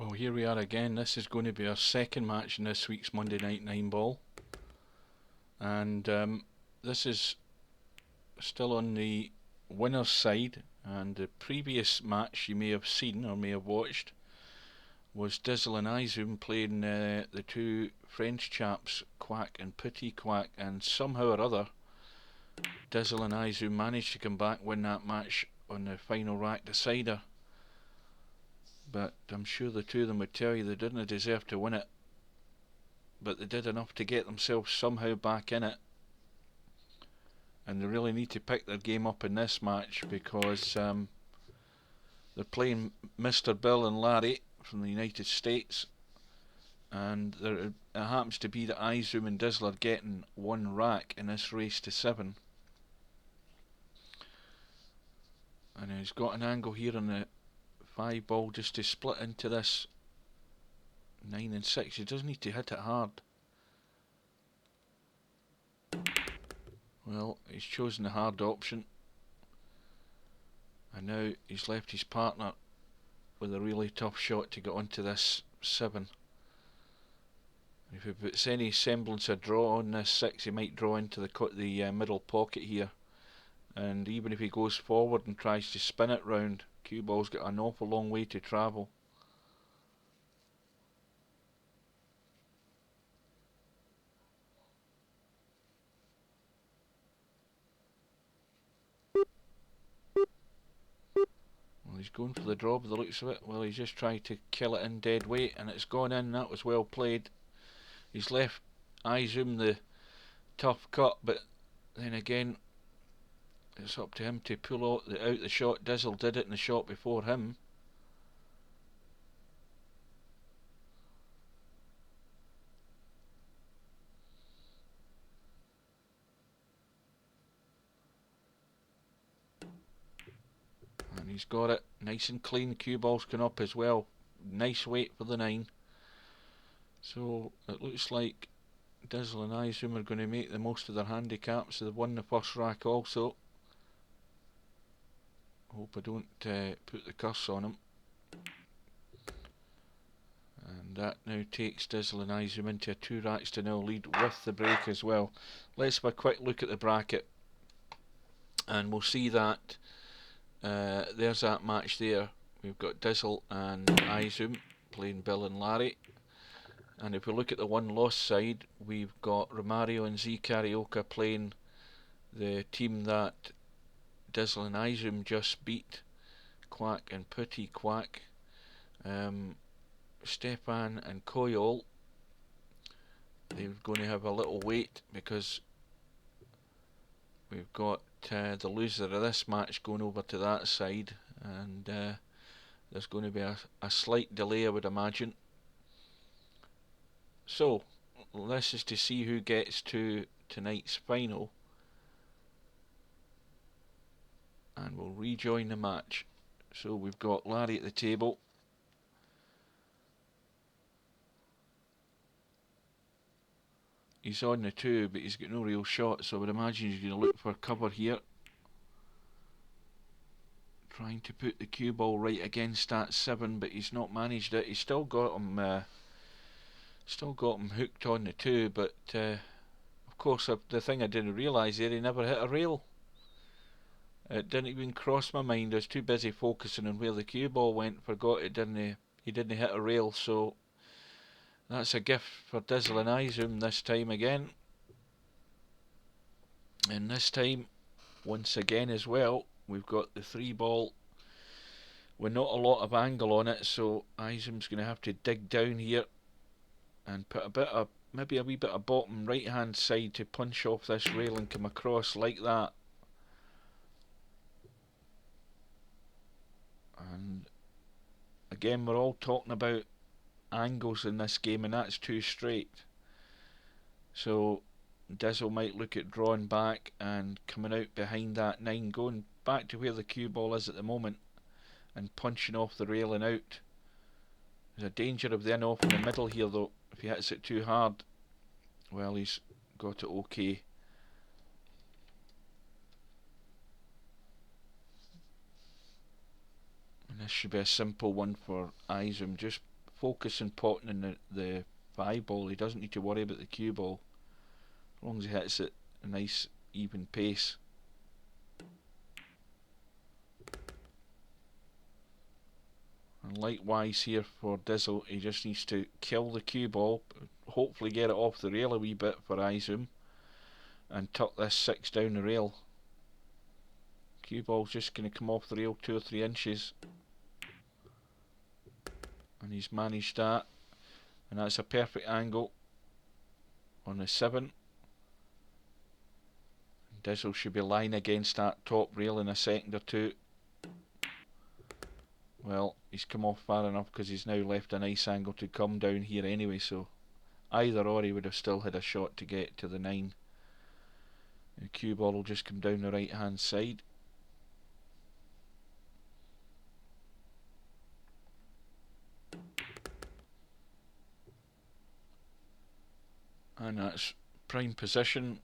Well, here we are again. This is going to be our second match in this week's Monday Night 9 Ball. And this is still on the winner's side. And the previous match you may have seen or may have watched was vDizzle and izom playing the two French chaps, Quack and Putty Quack. And somehow or other, vDizzle and izom managed to come back, win that match on the final rack decider. But I'm sure the two of them would tell you they didn't deserve to win it, but they did enough to get themselves somehow back in it, and they really need to pick their game up in this match because they're playing Mr. Bill and Larry from the United States, and it happens to be that izom and vDizzle are getting one rack in this race to 7. And he's got an angle here on the 5 ball just to split into this 9 and 6. He does need to hit it hard. Well, he's chosen the hard option, and now he's left his partner with a really tough shot to get onto this 7. If he puts any semblance of draw on this 6, he might draw into the middle pocket here, and even if he goes forward and tries to spin it round, cue ball's got an awful long way to travel. Well, he's going for the draw by the looks of it. Well, he's just tried to kill it in dead weight, and it's gone in. That was well played. He's left izom the tough cut, but then again, it's up to him to pull out the shot. vDizzle did it in the shot before him. And he's got it nice and clean. Cue ball's gone up as well. Nice weight for the 9. So it looks like vDizzle and izom are going to make the most of their handicaps. So they've won the first rack also. Hope I don't put the curse on him. And that now takes vDizzle and izom into a 2 racks to 0 lead with the break as well. Let's have a quick look at the bracket, and we'll see that there's that match there. We've got vDizzle and izom playing Bill and Larry. And if we look at the one loss side, we've got Romario and Z Carioca playing the team that vDizzle and izom just beat, Quack and Putty Quack. Stefan and Koyol, they're going to have a little wait because we've got the loser of this match going over to that side, and there's going to be a slight delay, I would imagine. So this is to see who gets to tonight's final, and we'll rejoin the match. So we've got Larry at the table. He's on the 2, but he's got no real shot, so I would imagine he's going to look for cover here. Trying to put the cue ball right against that 7, but he's not managed it. He's still got him hooked on the 2, but of course the thing I didn't realise there, he never hit a rail. It didn't even cross my mind. I was too busy focusing on where the cue ball went, forgot he didn't hit a rail. So that's a gift for vDizzle and izom this time again. And this time, once again as well, we've got the 3 ball with not a lot of angle on it, so izom's going to have to dig down here and put maybe a wee bit of bottom right hand side to punch off this rail and come across like that. And again, we're all talking about angles in this game, and that's too straight. So vDizzle might look at drawing back and coming out behind that 9, going back to where the cue ball is at the moment and punching off the rail and out. There's a danger of the in off in the middle here though. If he hits it too hard, well, he's got it okay. And this should be a simple one for izom. Just focus on potting in the 5 ball. He doesn't need to worry about the cue ball, as long as he hits it a nice even pace. And likewise here for vDizzle, he just needs to kill the cue ball, hopefully get it off the rail a wee bit for izom, and tuck this 6 down the rail. Cue ball's just going to come off the rail 2 or 3 inches, and he's managed that, and that's a perfect angle on the 7. vDizzle should be lying against that top rail in a second or two. Well, he's come off far enough because he's now left a nice angle to come down here anyway, so either or he would have still had a shot to get to the 9. The cue ball will just come down the right hand side. And that's prime position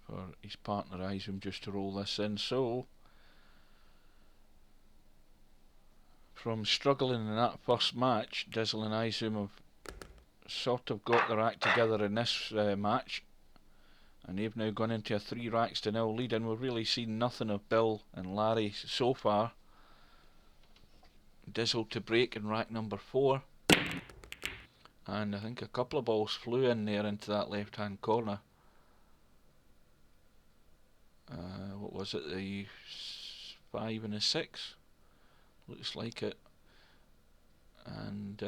for his partner izom just to roll this in. So from struggling in that first match, vDizzle and izom have sort of got their act together in this match, and they've now gone into a 3-0 lead, and we've really seen nothing of Bill and Larry so far. vDizzle to break in rack number 4, and I think a couple of balls flew in there into that left hand corner. What was it, the 5 and a 6? Looks like it. And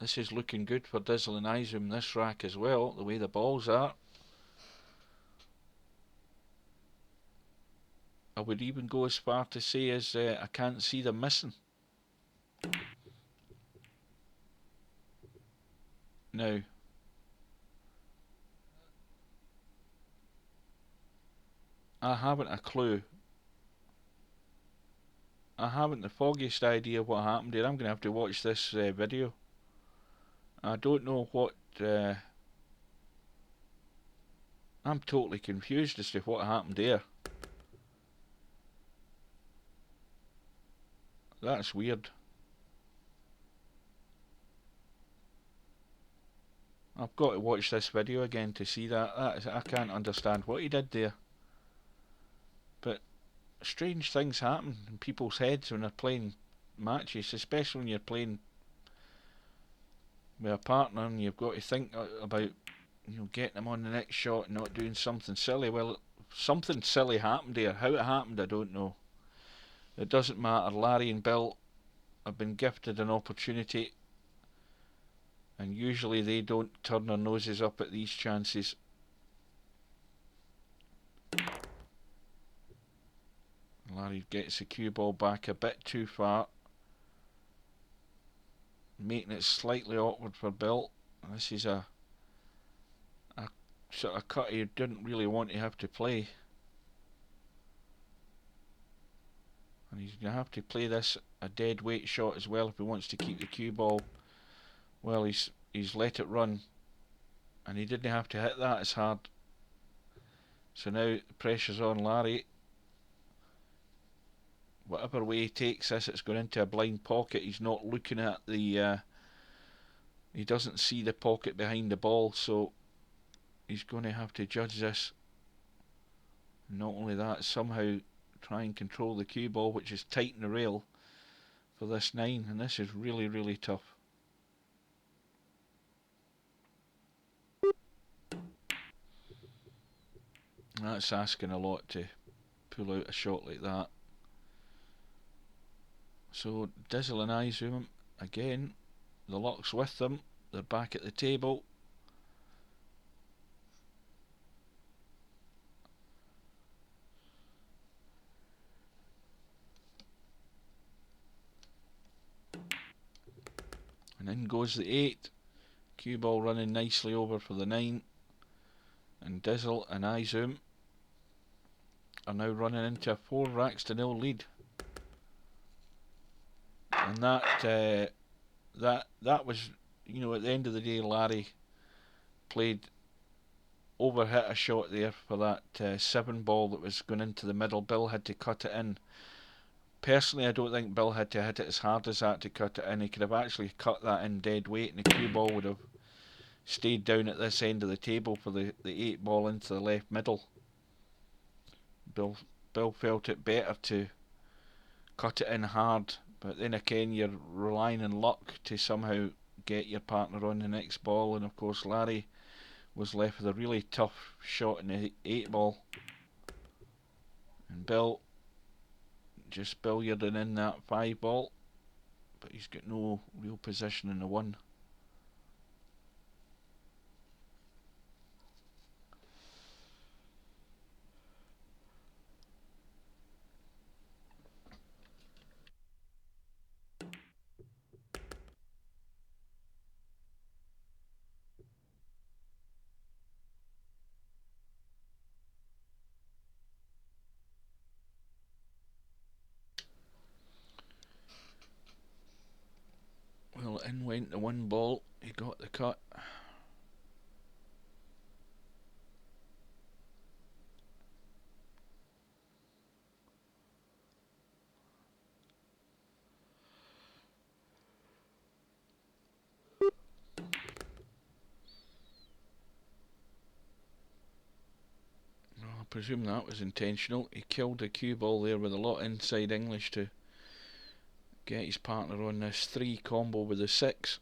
this is looking good for vDizzle and izom this rack as well, the way the balls are. I would even go as far to say as I can't see them missing. Now, I haven't a clue. I haven't the foggiest idea what happened here. I'm going to have to watch this video. I don't know what... I'm totally confused as to what happened there. That's weird. I've got to watch this video again to see that. I can't understand what he did there. But strange things happen in people's heads when they're playing matches, especially when you're playing with a partner and you've got to think about, you know, getting them on the next shot and not doing something silly. Well, something silly happened there. How it happened, I don't know. It doesn't matter. Larry and Bill have been gifted an opportunity, and usually they don't turn their noses up at these chances. Larry gets the cue ball back a bit too far, making it slightly awkward for Bill. This is a sort of cut he didn't really want to have to play, and he's going to have to play this a dead weight shot as well if he wants to keep the cue ball. Well, he's let it run, and he didn't have to hit that as hard, so now the pressure's on Larry. Whatever way he takes this, it's going into a blind pocket. He's not looking at the he doesn't see the pocket behind the ball, so he's going to have to judge this. Not only that, somehow try and control the cue ball, which is tight in the rail for this 9, and this is really, really tough. That's asking a lot to pull out a shot like that. So vDizzle and izom, again, the luck's with them. They're back at the table. And in goes the 8. Cue ball running nicely over for the 9. And vDizzle and izom are now running into a 4-0 lead. And that was, you know, at the end of the day, Larry played overhit a shot there for that 7 ball that was going into the middle. Bill had to cut it in. Personally, I don't think Bill had to hit it as hard as that to cut it in. He could have actually cut that in dead weight, and the cue ball would have stayed down at this end of the table for the 8 ball into the left middle. Bill felt it better to cut it in hard, but then again you're relying on luck to somehow get your partner on the next ball, and of course Larry was left with a really tough shot in the 8 ball, and Bill just billiarding in that 5 ball, but he's got no real position in the 1. Well, in went the 1 ball, he got the cut. I presume that was intentional. He killed the cue ball there with a lot of inside English to get his partner on this 3 combo with the 6.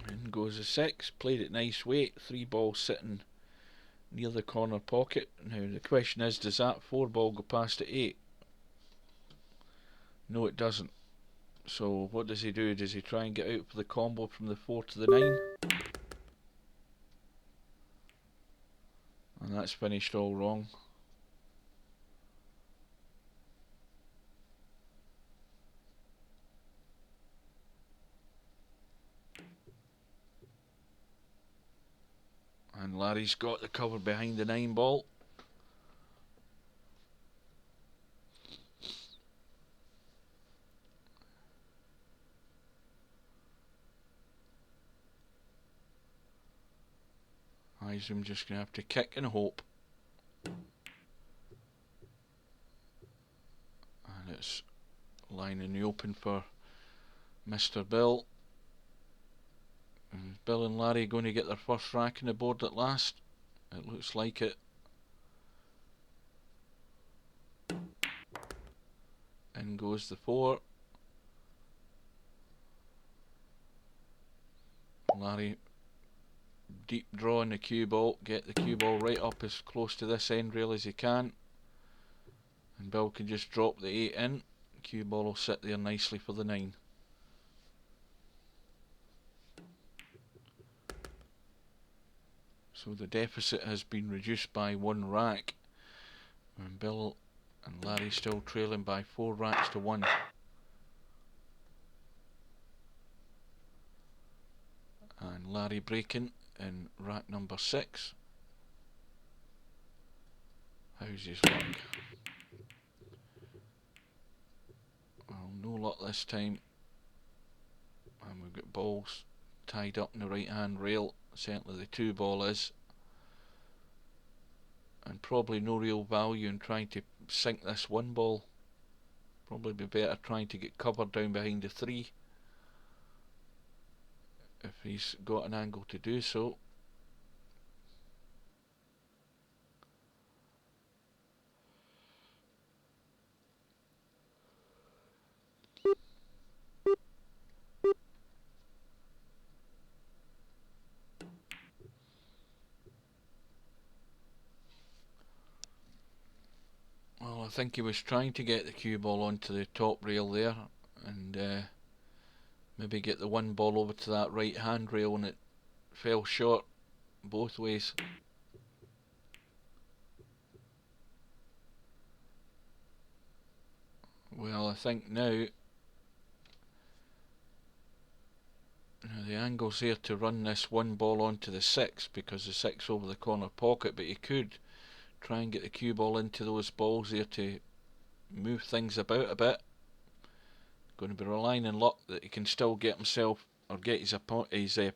In goes the 6, played it nice weight, 3 balls sitting near the corner pocket. Now the question is, does that 4 ball go past the 8? No, it doesn't. So what does he do? Does he try and get out for the combo from the 4 to the 9? And that's finished all wrong. And Larry's got the cover behind the 9 ball. Izom just going to have to kick and hope. And it's lying in the open for Mr. Bill. And Bill and Larry going to get their first rack on the board at last? It looks like it. In goes the 4. Larry deep draw on the cue ball, get the cue ball right up as close to this end rail as he can, and Bill can just drop the 8 in. Cue ball will sit there nicely for the 9. So the deficit has been reduced by 1 rack, and Bill and Larry still trailing by 4 racks to 1. And Larry breaking in rack number 6. How's his luck? Well, no luck this time. And we've got balls tied up in the right hand rail. Certainly the 2 ball is. And probably no real value in trying to sink this 1 ball. Probably be better trying to get covered down behind the 3, if he's got an angle to do so. Well, I think he was trying to get the cue ball onto the top rail there, and maybe get the 1 ball over to that right hand rail, and it fell short both ways. Well, I think now the angle's there to run this 1 ball onto the 6, because the 6 over the corner pocket, but you could try and get the cue ball into those balls there to move things about a bit. Going to be relying on luck that he can still get himself, or get his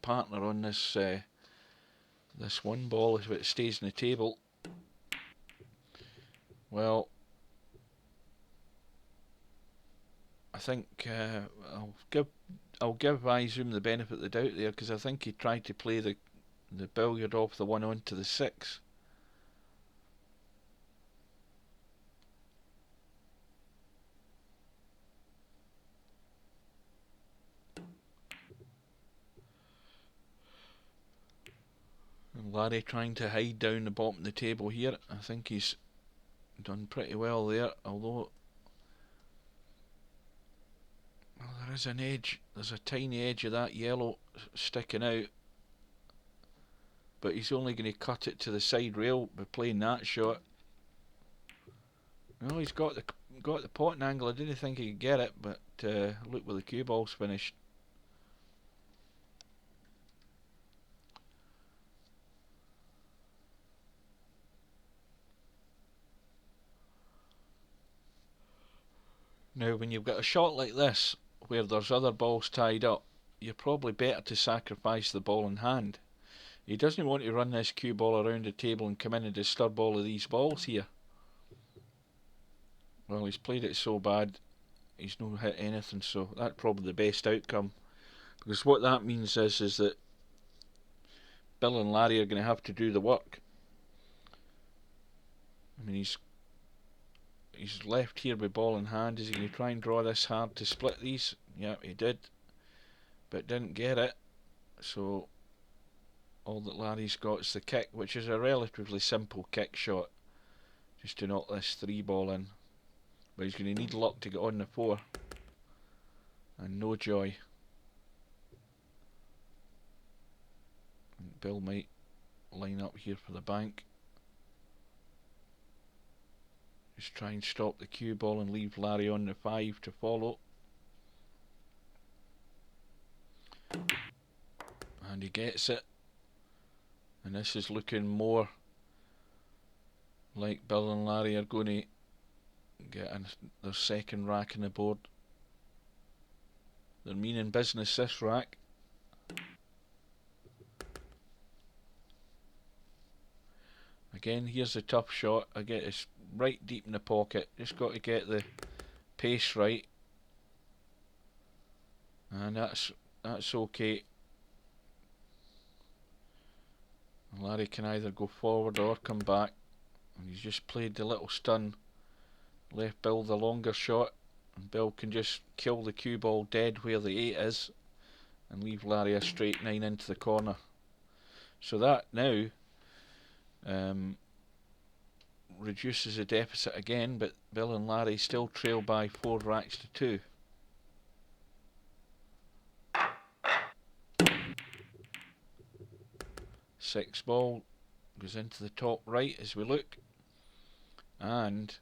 partner on this This one ball, if it stays on the table, well, I think I'll give izom the benefit of the doubt there, because I think he tried to play the billiard off the one onto the 6. And Larry trying to hide down the bottom of the table here. I think he's done pretty well there, although well, there is an edge, there's a tiny edge of that yellow sticking out, but he's only going to cut it to the side rail by playing that shot. No, he's got the potting angle. I didn't think he could get it, but look where the cue ball's finished. Now, when you've got a shot like this, where there's other balls tied up, you're probably better to sacrifice the ball in hand. He doesn't want to run this cue ball around the table and come in and disturb all of these balls here. Well, he's played it so bad, he's not hit anything, so that's probably the best outcome. Because what that means is that Bill and Larry are going to have to do the work. I mean, he's left here with ball in hand. Is he going to try and draw this hard to split these? Yeah, he did, but didn't get it. So all that Larry's got is the kick, which is a relatively simple kick shot, just to knock this 3 ball in. But he's going to need luck to get on the 4, and no joy. And Bill might line up here for the bank. Just try and stop the cue ball and leave Larry on the 5 to follow. And he gets it. And this is looking more like Bill and Larry are going to get their second rack in the board. They're meaning business, this rack. Again, here's the tough shot. I get it's right deep in the pocket. Just got to get the pace right, and that's okay. And Larry can either go forward or come back, and he's just played the little stun, left Bill the longer shot, and Bill can just kill the cue ball dead where the 8 is, and leave Larry a straight 9 into the corner. So that now reduces the deficit again, but Bill and Larry still trail by 4 racks to 2. Six ball goes into the top right as we look, and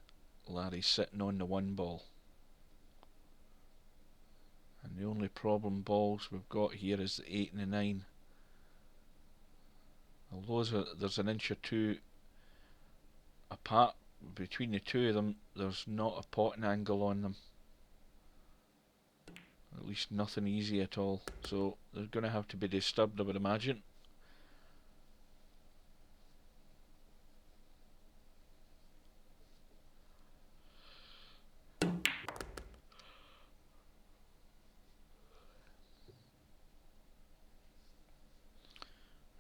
Larry's sitting on the 1 ball. And the only problem balls we've got here is the 8 and the 9. Although there's an inch or 2 apart between the 2 of them, there's not a potting angle on them. At least nothing easy at all. So they're going to have to be disturbed, I would imagine.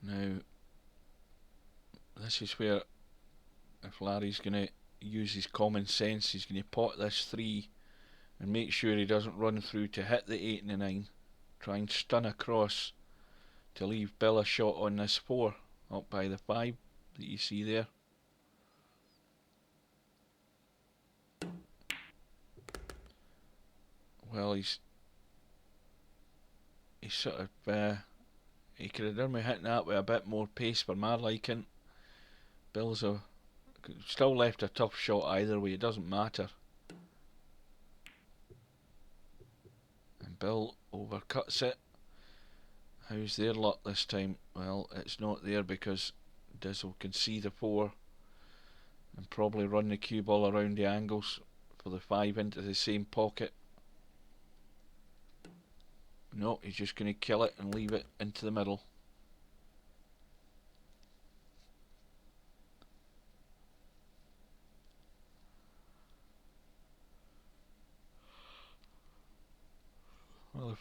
Now, this is where, if Larry's going to use his common sense, he's going to pot this 3 and make sure he doesn't run through to hit the 8 and the 9. Try and stun across to leave Bill a shot on this 4 up by the 5 that you see there. Well, he's sort of he could have done with hitting that with a bit more pace for my liking. Bill's still left a tough shot either way, it doesn't matter. And Bill overcuts it. How's their luck this time? Well, it's not there because vDizzle can see the 4 and probably run the cue ball around the angles for the 5 into the same pocket. No, he's just going to kill it and leave it into the middle.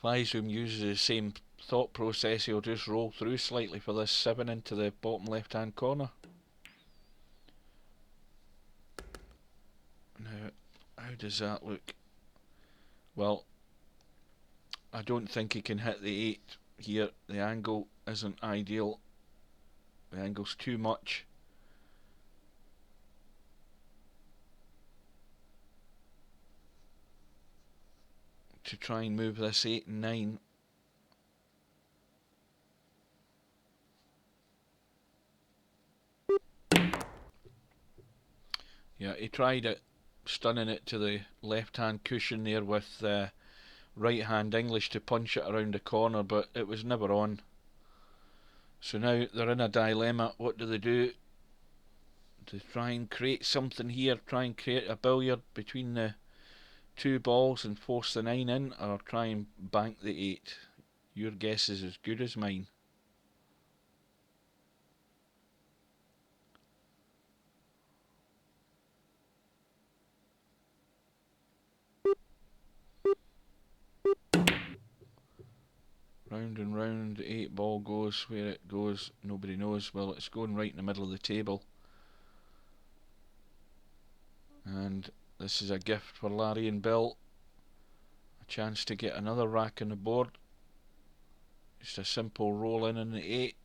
If izom uses the same thought process, he'll just roll through slightly for this 7 into the bottom left hand corner. Now, how does that look? Well, I don't think he can hit the 8 here. The angle isn't ideal. The angle's too much. To try and move this 8 and 9. Yeah, he tried it, stunning it to the left hand cushion there with right hand English to punch it around the corner, but it was never on. So now they're in a dilemma. What do they do? To try and create something here, try and create a billiard between the 2 balls and force the 9 in, or try and bank the 8? Your guess is as good as mine. Round and round, the 8 ball goes. Where it goes, nobody knows. Well, it's going right in the middle of the table. And this is a gift for Larry and Bill. A chance to get another rack on the board. Just a simple roll in on the 8.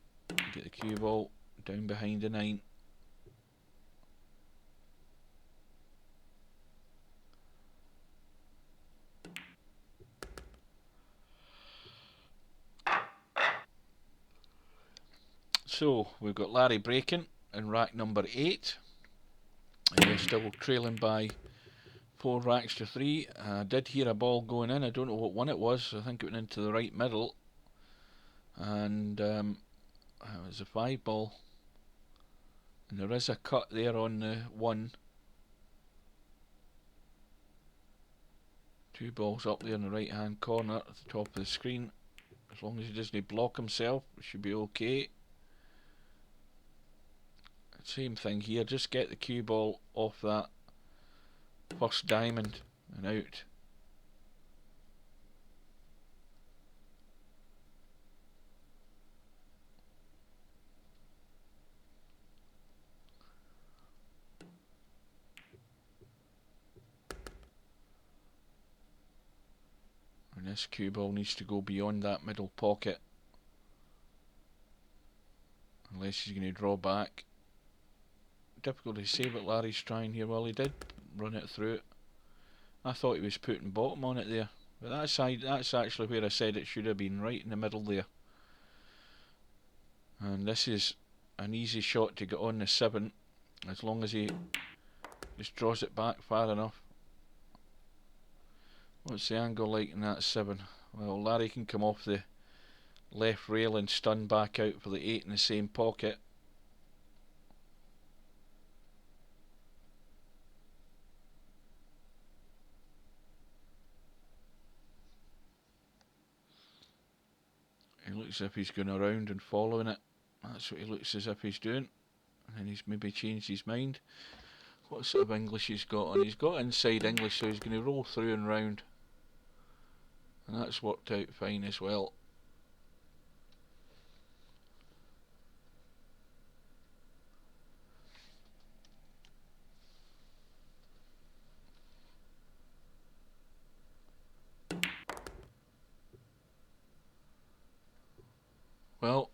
Get the cue ball down behind the 9. So we've got Larry breaking in rack number 8. And we're still trailing by 4 racks to 3. I did hear a ball going in. I don't know what one it was. I think it went into the right middle. And it was a 5 ball. And there is a cut there on the 1. 2 balls up there in the right hand corner at the top of the screen. As long as he doesn't block himself, it should be okay. Same thing here, just get the cue ball off that first diamond and out. And this cue ball needs to go beyond that middle pocket. Unless he's going to draw back. Difficult to say what Larry's trying here. Well, he did run it through it. I thought he was putting bottom on it there. But that's actually where I said it should have been, right in the middle there. And this is an easy shot to get on the 7, as long as he just draws it back far enough. What's the angle like in that 7? Well, Larry can come off the left rail and stun back out for the 8 in the same pocket. He looks as if he's going around and following it. That's what he looks as if he's doing. And then he's maybe changed his mind. What sort of English he's got on? He's got inside English, so he's going to roll through and round. And that's worked out fine as well. Well,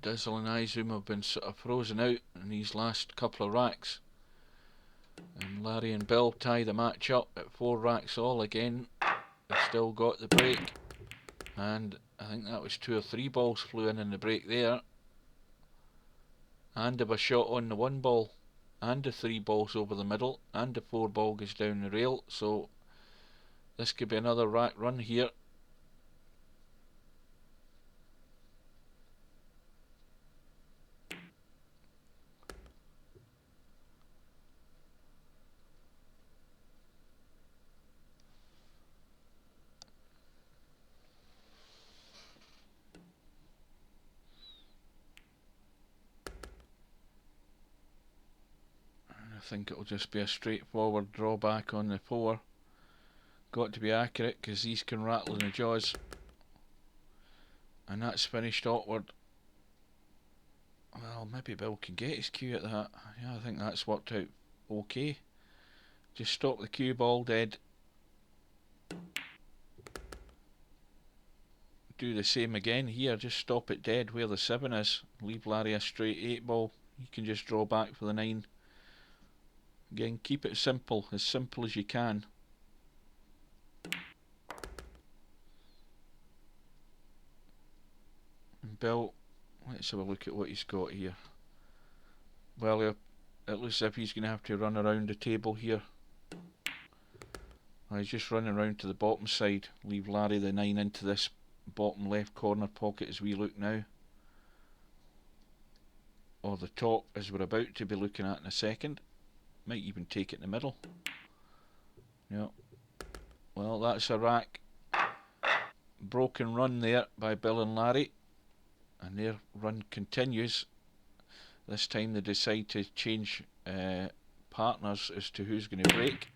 vDizzle and izom have been sort of frozen out in these last couple of racks. And Larry and Bill tie the match up at 4 racks all again. They've still got the break. And I think that was 2 or 3 balls flew in the break there. And if a shot on the 1 ball. And the 3 balls over the middle. And the 4 ball goes down the rail. So this could be another rack run here. I think it'll just be a straightforward drawback on the 4. Got to be accurate because these can rattle in the jaws. And that's finished awkward. Well, maybe Bill can get his cue at that. Yeah, I think that's worked out okay. Just stop the cue ball dead. Do the same again here, just stop it dead where the 7 is. Leave Larry a straight 8 ball. You can just draw back for the 9. Again, keep it simple as you can. And Bill, let's have a look at what he's got here. Well, it looks as if he's going to have to run around the table here. He's just running around to the bottom side. Leave Larry the 9 into this bottom left corner pocket as we look now. Or the top as we're about to be looking at in a second. Might even take it in the middle. Yep. Well, that's a rack. Broken run there by Bill and Larry. And their run continues. This time they decide to change partners as to who's going to break.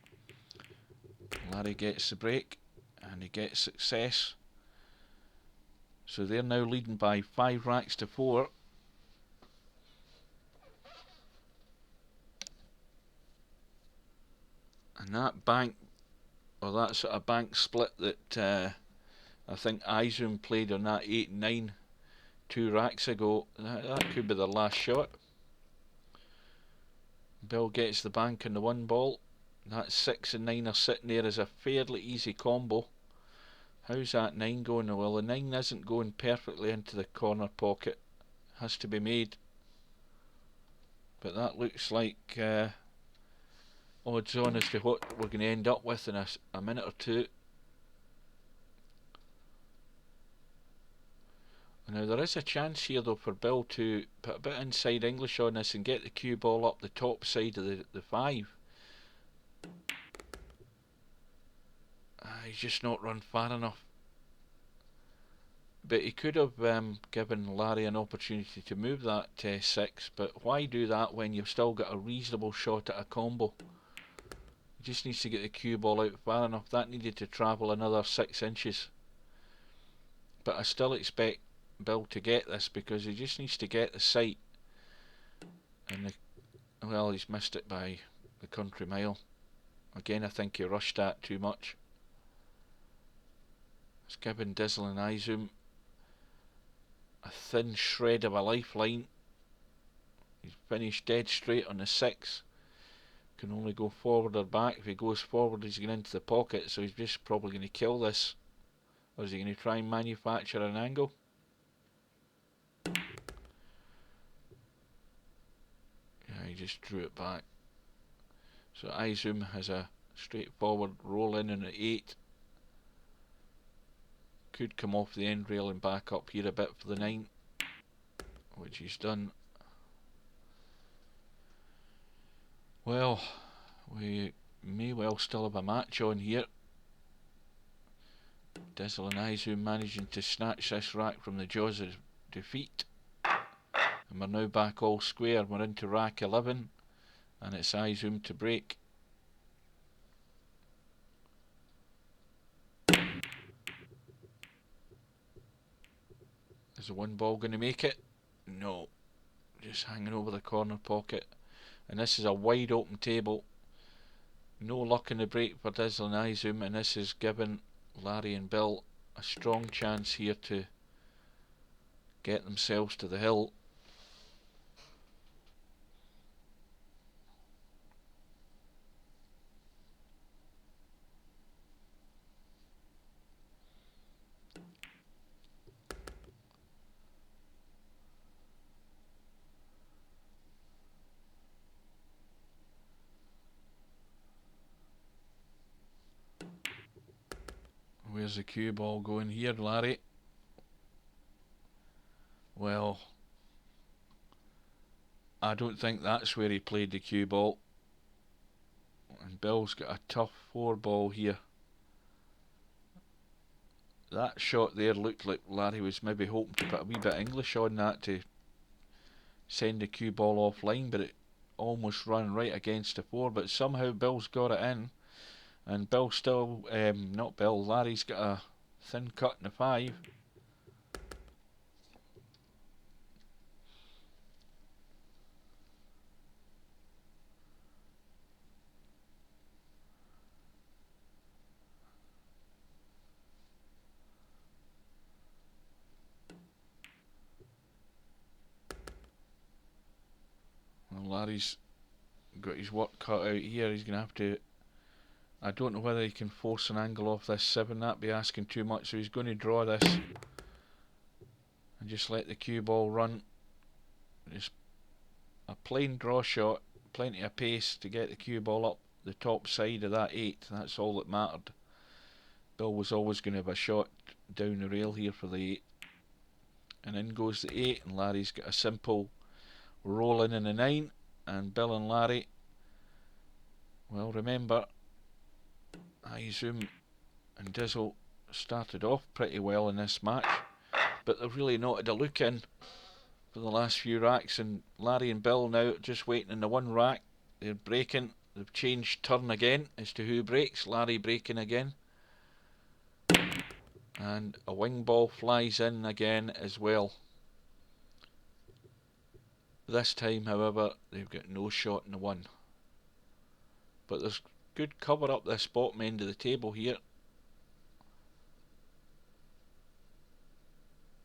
Larry gets the break and he gets success. So they're now leading by 5 racks to 4. And that bank, or that sort of bank split that I think izom played on that 8 and 9 2 racks ago, that could be their last shot. Bill gets the bank on the 1 ball. That 6 and 9 are sitting there as a fairly easy combo. How's that 9 going? Well, the 9 isn't going perfectly into the corner pocket. Has to be made. But that looks like odds on as to what we're going to end up with in a minute or two. Now there is a chance here though for Bill to put a bit inside English on this and get the cue ball up the top side of the 5. He's just not run far enough. But he could have given Larry an opportunity to move that 6, but why do that when you've still got a reasonable shot at a combo? He just needs to get the cue ball out far enough. That needed to travel another 6 inches. But I still expect Bill to get this because he just needs to get the sight. And well, he's missed it by the country mile. Again, I think he rushed that too much. It's given vDizzle and izom a thin shred of a lifeline. He's finished dead straight on the 6. Can only go forward or back. If he goes forward, he's going into the pocket, so he's just probably going to kill this. Or is he going to try and manufacture an angle? Yeah, he just drew it back. So izom has a straightforward roll in an 8. Could come off the end rail and back up here a bit for the 9, which he's done. Well, we may well still have a match on here. vDizzle and izom managing to snatch this rack from the jaws of defeat. And we're now back all square. We're into rack 11 and it's izom to break. Is the 1 ball going to make it? No. Just hanging over the corner pocket. And this is a wide open table. No luck in the break for vDizzle and izom, and this has given Larry and Bill a strong chance here to get themselves to the hill. Where's the cue ball going here, Larry? Well, I don't think that's where he played the cue ball. And Bill's got a tough 4 ball here. That shot there looked like Larry was maybe hoping to put a wee bit of English on that to send the cue ball offline, but it almost ran right against the 4, but somehow Bill's got it in. And Bill still, not Bill, Larry's got a thin cut in the 5. And Larry's got his work cut out here. He's going to have to... I don't know whether he can force an angle off this 7. That'd be asking too much, so he's going to draw this and just let the cue ball run. Just a plain draw shot, plenty of pace to get the cue ball up the top side of that 8. That's all that mattered. Bill was always going to have a shot down the rail here for the 8. And in goes the 8, and Larry's got a simple roll in the 9. And Bill and Larry, well, remember, izom and Dizzle started off pretty well in this match, but they've really not had a look in for the last few racks, and Larry and Bill now just waiting in the one rack. They're breaking. They've changed turn again as to who breaks. Larry breaking again, and a wing ball flies in again as well. This time, however, they've got no shot in the 1, but there's good cover up this bottom end of the table here.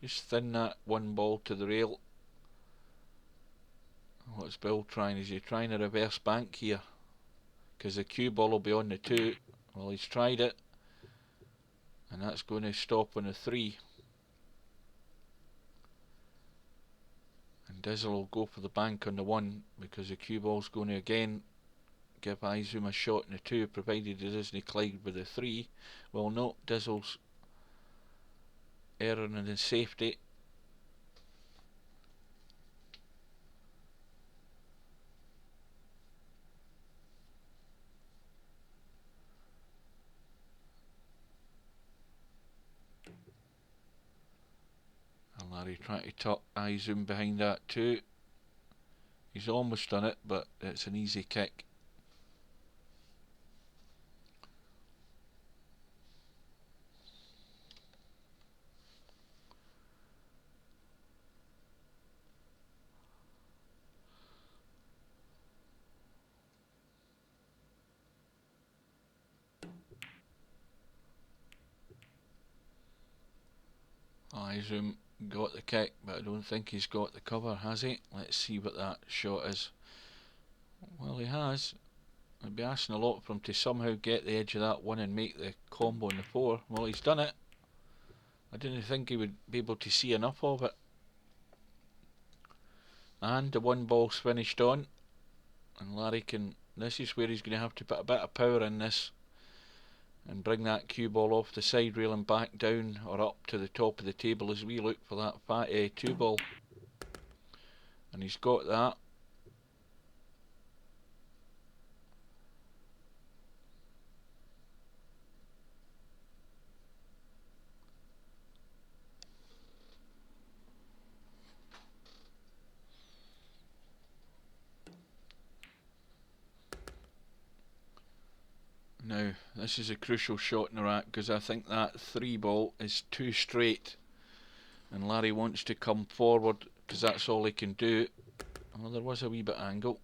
Just thin that 1 ball to the rail. What's Bill trying? Is he trying a reverse bank here? Because the cue ball will be on the 2. Well, he's tried it, and that's going to stop on the 3. And Dizzle will go for the bank on the 1, because the cue ball's going to again give izom a shot in the 2, provided he doesn't collide with the 3. Well, no, Dizzle's erring in his safety. And Larry trying to tuck izom behind that 2. He's almost done it, but it's an easy kick. izom got the kick, but I don't think he's got the cover, has he? Let's see what that shot is. Well, he has. I'd be asking a lot for him to somehow get the edge of that 1 and make the combo on the 4. Well, he's done it. I didn't think he would be able to see enough of it. And the 1 ball's finished on, and Larry can... This is where he's going to have to put a bit of power in this and bring that cue ball off the side rail and back down or up to the top of the table as we look for that fat 2 ball. And he's got that. Now, this is a crucial shot in the rack, because I think that 3 ball is too straight, and Larry wants to come forward because that's all he can do. Well, there was a wee bit angle,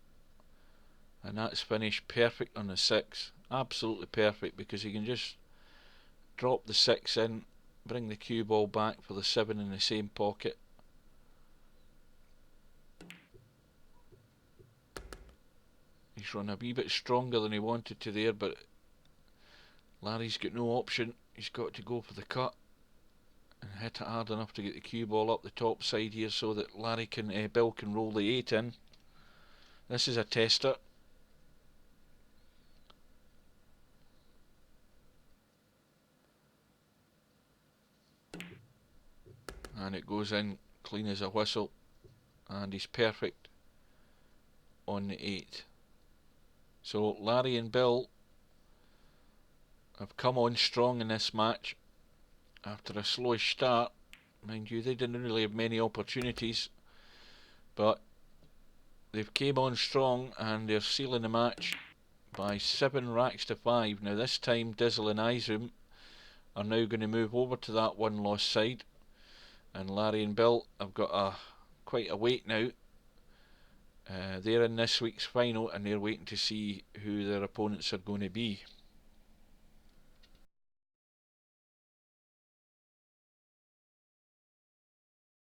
and that's finished perfect on the 6. Absolutely perfect, because he can just drop the 6 in, bring the cue ball back for the 7 in the same pocket. He's run a wee bit stronger than he wanted to there, but Larry's got no option. He's got to go for the cut and hit it hard enough to get the cue ball up the top side here, so that Bill can roll the 8 in. This is a tester. And it goes in clean as a whistle, and he's perfect on the 8. So Larry and Bill have come on strong in this match after a slowish start. Mind you, they didn't really have many opportunities, but they've came on strong, and they're sealing the match by 7 racks to 5. Now this time Dizzle and izom are now going to move over to that 1 loss side, and Larry and Bill have got quite a wait now. They're in this week's final, and they're waiting to see who their opponents are going to be.